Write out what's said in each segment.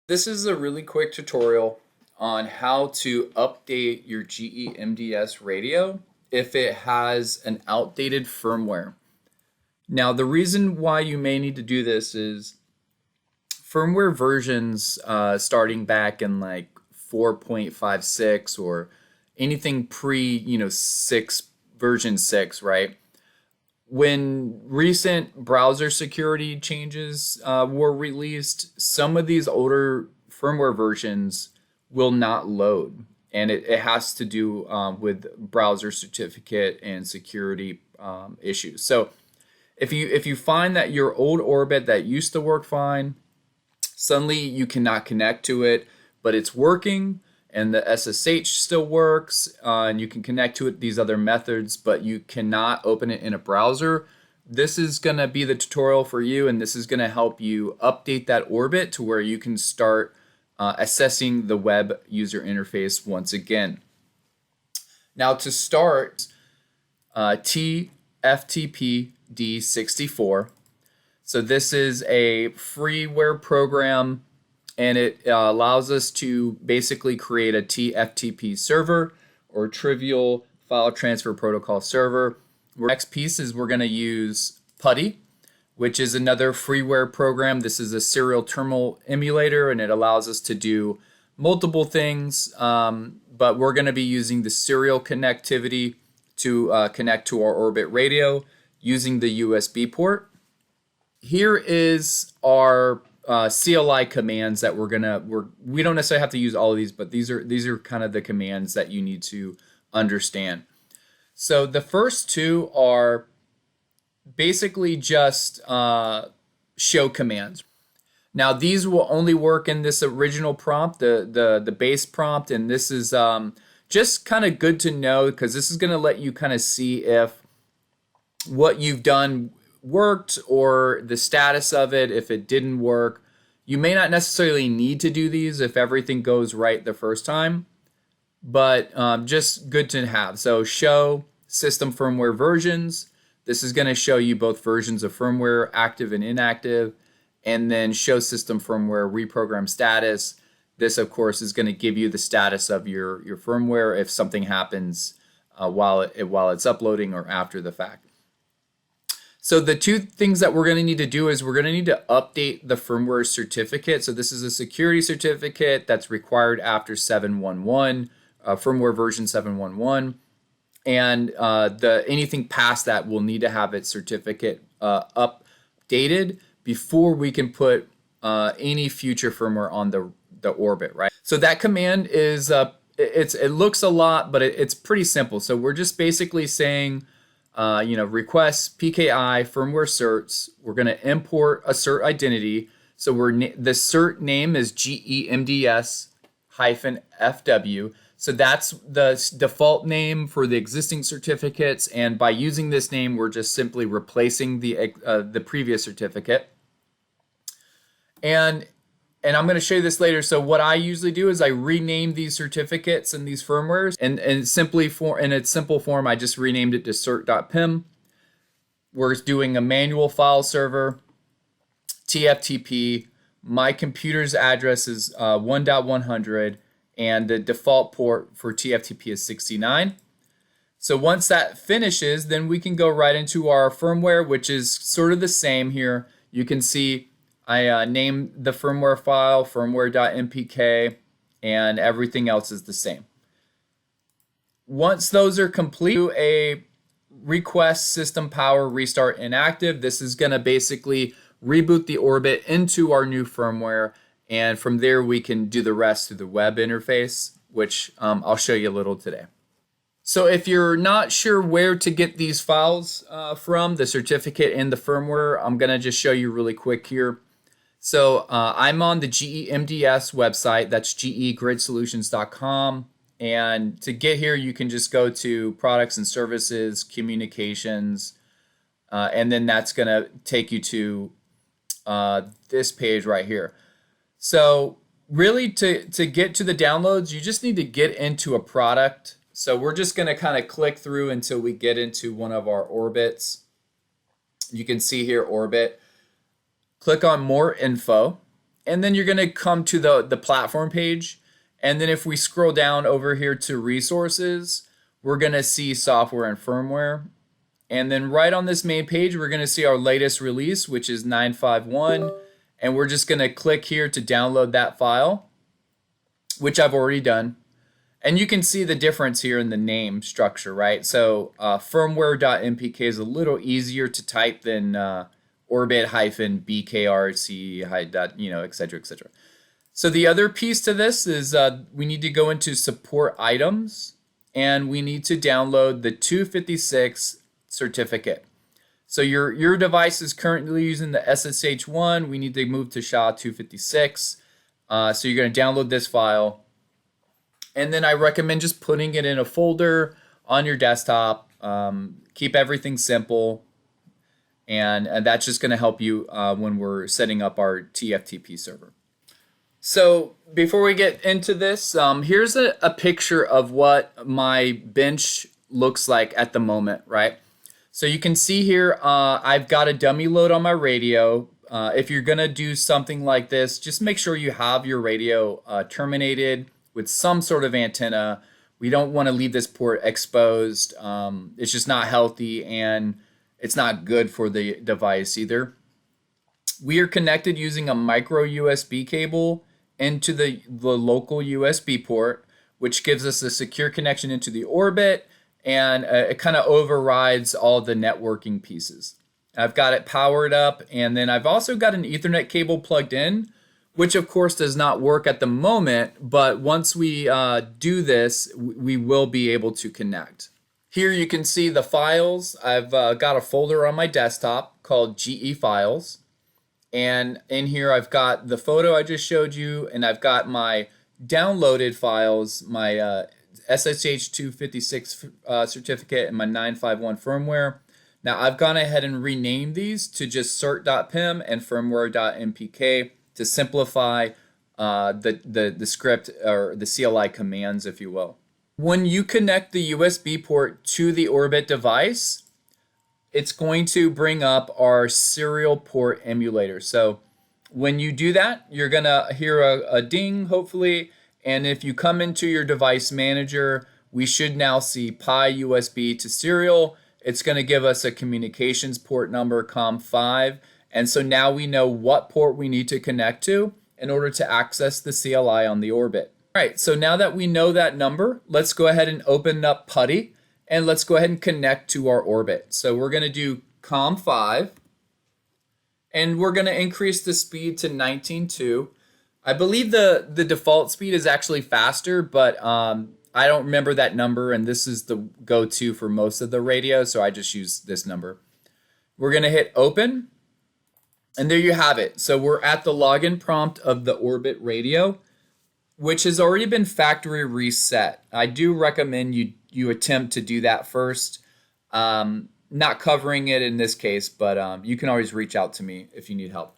This is a really quick tutorial on how to update your GE MDS radio if it has an outdated firmware. Now, the reason why you may need to do this is firmware versions starting back in like 4.56 or anything pre, 6 version 6, right? When recent browser security changes were released, some of these older firmware versions will not load. And it has to do with browser certificate and security issues. So if you find that your old Orbit that used to work fine, suddenly you cannot connect to it, but it's working, and the SSH still works, and you can connect to it these other methods, but you cannot open it in a browser. This is going to be the tutorial for you, and this is going to help you update that Orbit to where you can start assessing the web user interface once again. Now to start, TFTP D64. So this is a freeware program, and it allows us to basically create a TFTP server, or Trivial File Transfer Protocol server. Next piece is we're going to use PuTTY, which is another freeware program. This is a serial terminal emulator, and it allows us to do multiple things, but we're going to be using the serial connectivity to connect to our Orbit radio using the USB port. Here is our CLI commands that we don't necessarily have to use all of these, but these are kind of the commands that you need to understand. So the first two are basically just show commands. Now these will only work in this original prompt, the base prompt, and this is just kind of good to know because this is going to let you kind of see if what you've done worked or the status of it if it didn't work. You may not necessarily need to do these if everything goes right the first time, but just good to have. So show system firmware versions. This is going to show you both versions of firmware, active and inactive, and then show system firmware reprogram status. This, of course, is going to give you the status of your firmware if something happens while it's uploading or after the fact. So the two things that we're going to need to do is we're going to need to update the firmware certificate. So this is a security certificate that's required after 7.1.1, firmware version 7.1.1. And anything past that will need to have its certificate updated before we can put any future firmware on the Orbit, right? So that command is, it looks a lot, but it's pretty simple. So we're just basically saying, request PKI firmware certs. We're going to import a cert identity. So the cert name is GE MDS -FW. So that's the default name for the existing certificates. And by using this name, we're just simply replacing the previous certificate. And I'm going to show you this later. So what I usually do is I rename these certificates and these firmwares, and in its simple form, I just renamed it to cert.pym. We're doing a manual file server, TFTP. My computer's address is 1.100, and the default port for TFTP is 69. So once that finishes, then we can go right into our firmware, which is sort of the same here. You can see I named the firmware file firmware.mpk, and everything else is the same. Once those are complete, a request system power restart inactive. This is going to basically reboot the Orbit into our new firmware, and from there we can do the rest through the web interface, which I'll show you a little today. So if you're not sure where to get these files from, the certificate and the firmware, I'm going to just show you really quick here. So I'm on the GE MDS website. That's gegridsolutions.com. And to get here, you can just go to Products and Services, Communications, and then that's going to take you to this page right here. So really, to get to the downloads, you just need to get into a product. So we're just going to kind of click through until we get into one of our Orbits. You can see here Orbit. Click on More Info, and then you're going to come to the platform page. And then if we scroll down over here to resources, we're going to see software and firmware. And then right on this main page, we're going to see our latest release, which is 951. And we're just going to click here to download that file, which I've already done. And you can see the difference here in the name structure, right? So firmware.mpk is a little easier to type than orbit-bkrc, et cetera, et cetera. So the other piece to this is we need to go into support items, and we need to download the 256 certificate. So your device is currently using the SSH1. We need to move to SHA-256. So you're going to download this file. And then I recommend just putting it in a folder on your desktop. Keep everything simple. And that's just going to help you when we're setting up our TFTP server. So before we get into this, here's a picture of what my bench looks like at the moment, right? So you can see here, I've got a dummy load on my radio. If you're going to do something like this, just make sure you have your radio terminated with some sort of antenna. We don't want to leave this port exposed. It's just not healthy, and it's not good for the device either. We are connected using a micro USB cable into the local USB port, which gives us a secure connection into the Orbit, and it kind of overrides all the networking pieces. I've got it powered up, and then I've also got an Ethernet cable plugged in, which of course does not work at the moment, but once we do this, we will be able to connect. Here you can see the files. I've got a folder on my desktop called GE Files. And in here I've got the photo I just showed you, and I've got my downloaded files, my SSH256 certificate and my 951 firmware. Now I've gone ahead and renamed these to just cert.pym and firmware.mpk to simplify the script, or the CLI commands, if you will. When you connect the USB port to the Orbit device, it's going to bring up our serial port emulator. So when you do that, you're going to hear a ding, hopefully. And if you come into your device manager, we should now see Pi USB to serial. It's going to give us a communications port number, COM5. And so now we know what port we need to connect to in order to access the CLI on the Orbit. All right, so now that we know that number, let's go ahead and open up PuTTY. And let's go ahead and connect to our Orbit. So we're going to do COM5, and we're going to increase the speed to 19.2. I believe the default speed is actually faster, but I don't remember that number, and this is the go-to for most of the radios, so I just use this number. We're going to hit open, and there you have it. So we're at the login prompt of the Orbit radio, which has already been factory reset. I do recommend you attempt to do that first. Not covering it in this case, but you can always reach out to me if you need help.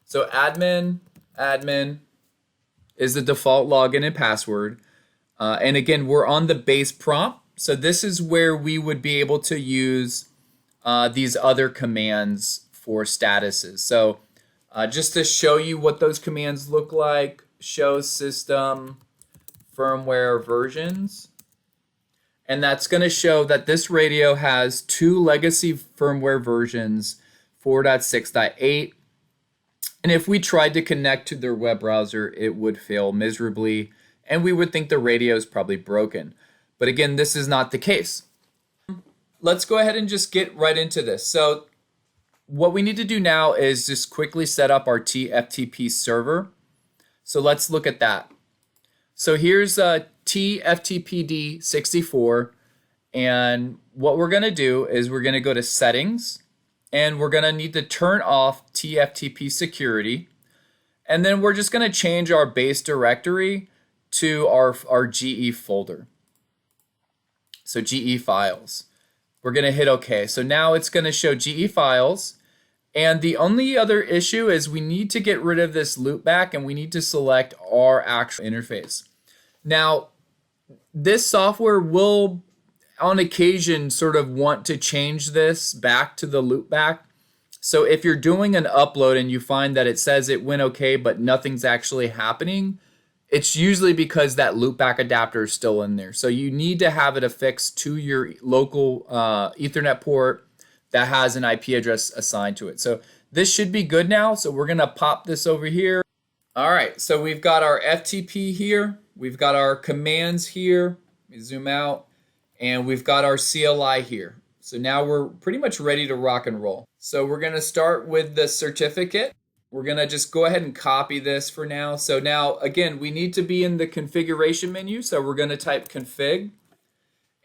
So admin is the default login and password. And again, we're on the base prompt. So this is where we would be able to use these other commands for statuses. So just to show you what those commands look like, show system firmware versions. And that's going to show that this radio has two legacy firmware versions, 4.6.8. And if we tried to connect to their web browser, it would fail miserably, and we would think the radio is probably broken. But again, this is not the case. Let's go ahead and just get right into this. So what we need to do now is just quickly set up our TFTP server. So let's look at that. So here's a TFTPD 64, and what we're going to do is we're going to go to settings, and we're going to need to turn off TFTP security, and then we're just going to change our base directory to our GE folder. So GE files. We're going to hit OK. So now it's going to show GE files. And the only other issue is we need to get rid of this loopback, and we need to select our actual interface. Now, this software will, on occasion, sort of want to change this back to the loopback. So if you're doing an upload and you find that it says it went okay, but nothing's actually happening, it's usually because that loopback adapter is still in there. So you need to have it affixed to your local Ethernet port that has an IP address assigned to it. So this should be good now. So we're going to pop this over here. All right, so we've got our FTP here. We've got our commands here. Let me zoom out. And we've got our CLI here. So now we're pretty much ready to rock and roll. So we're going to start with the certificate. We're going to just go ahead and copy this for now. So now, again, we need to be in the configuration menu. So we're going to type config.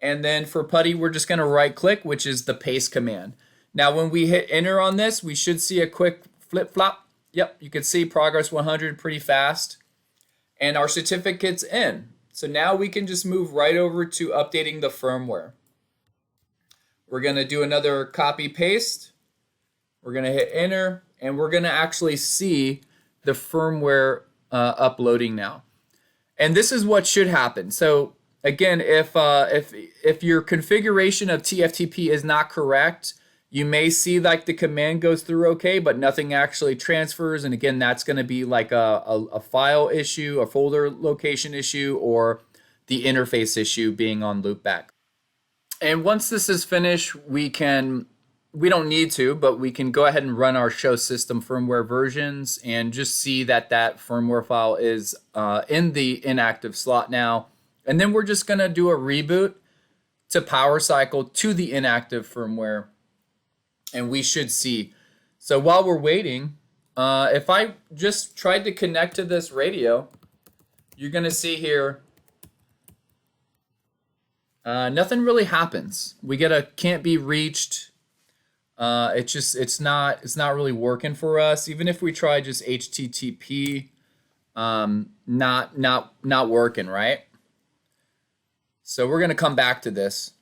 And then for PuTTY, we're just going to right click, which is the paste command. Now, when we hit enter on this, we should see a quick flip flop. Yep, you can see progress 100 pretty fast. And our certificate's in. So now we can just move right over to updating the firmware. We're going to do another copy paste. We're going to hit enter, and we're going to actually see the firmware uploading now. And this is what should happen. So again, if your configuration of TFTP is not correct, you may see like the command goes through okay, but nothing actually transfers. And again, that's going to be like a file issue, a folder location issue, or the interface issue being on loopback. And once this is finished, we don't need to, but we can go ahead and run our show system firmware versions and just see that that firmware file is in the inactive slot now. And then we're just going to do a reboot to power cycle to the inactive firmware. And we should see. So while we're waiting, if I just tried to connect to this radio, you're going to see here, nothing really happens. We get a can't be reached. It's not really working for us. Even if we try just HTTP, not working, right? So we're going to come back to this.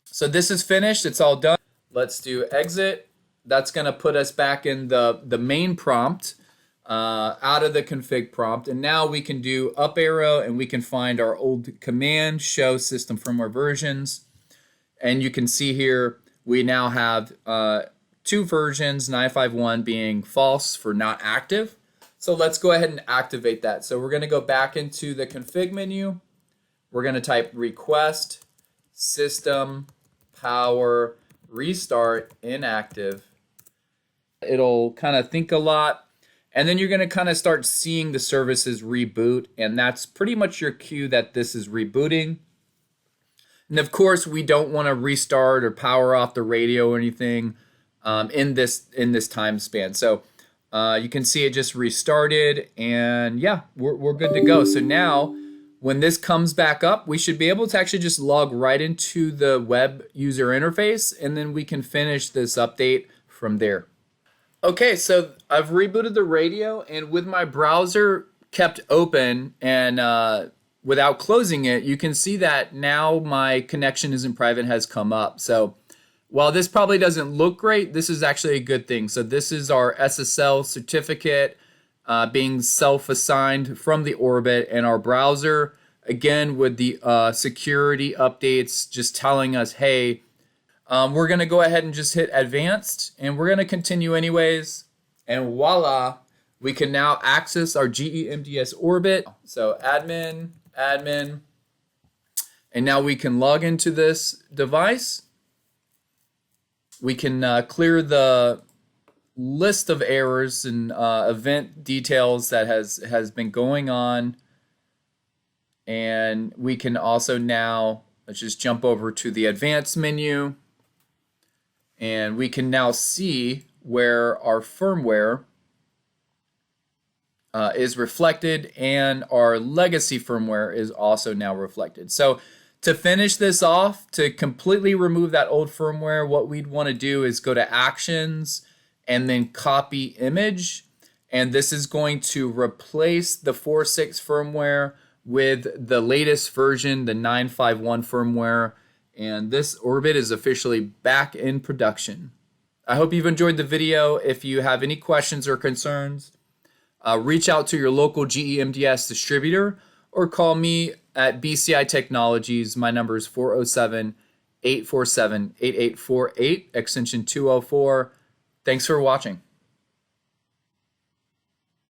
So this is finished. It's all done. Let's do exit. That's going to put us back in the main prompt, out of the config prompt. And now we can do up arrow and we can find our old command, show system firmware versions. And you can see here, we now have two versions, 951 being false for not active. So let's go ahead and activate that. So we're going to go back into the config menu. We're going to type request system power restart inactive. It'll kind of think a lot, and then you're going to kind of start seeing the services reboot, and that's pretty much your cue that this is rebooting. And of course, we don't want to restart or power off the radio or anything in this time span. So you can see it just restarted, and yeah, we're good to go. So now, when this comes back up, we should be able to actually just log right into the web user interface, and then we can finish this update from there. Okay, so I've rebooted the radio, and with my browser kept open and without closing it, you can see that now my connection isn't private has come up. So while this probably doesn't look great, this is actually a good thing. So this is our SSL certificate being self-assigned from the Orbit, and our browser, again, with the security updates, just telling us, hey, we're going to go ahead and just hit advanced, and we're going to continue anyways. And voila, we can now access our GE MDS Orbit. So admin, and now we can log into this device. We can clear the list of errors and event details that has been going on, and we can also now, let's just jump over to the advanced menu, and we can now see where our firmware is reflected, and our legacy firmware is also now reflected. So to finish this off, to completely remove that old firmware, what we'd want to do is go to actions and then copy image, and this is going to replace the 4.6 firmware with the latest version, the 951 firmware, and this Orbit is officially back in production. I hope you've enjoyed the video. If you have any questions or concerns, reach out to your local GE MDS distributor or call me at BCI Technologies. My number is 407 847-8848, extension 204. Thanks for watching.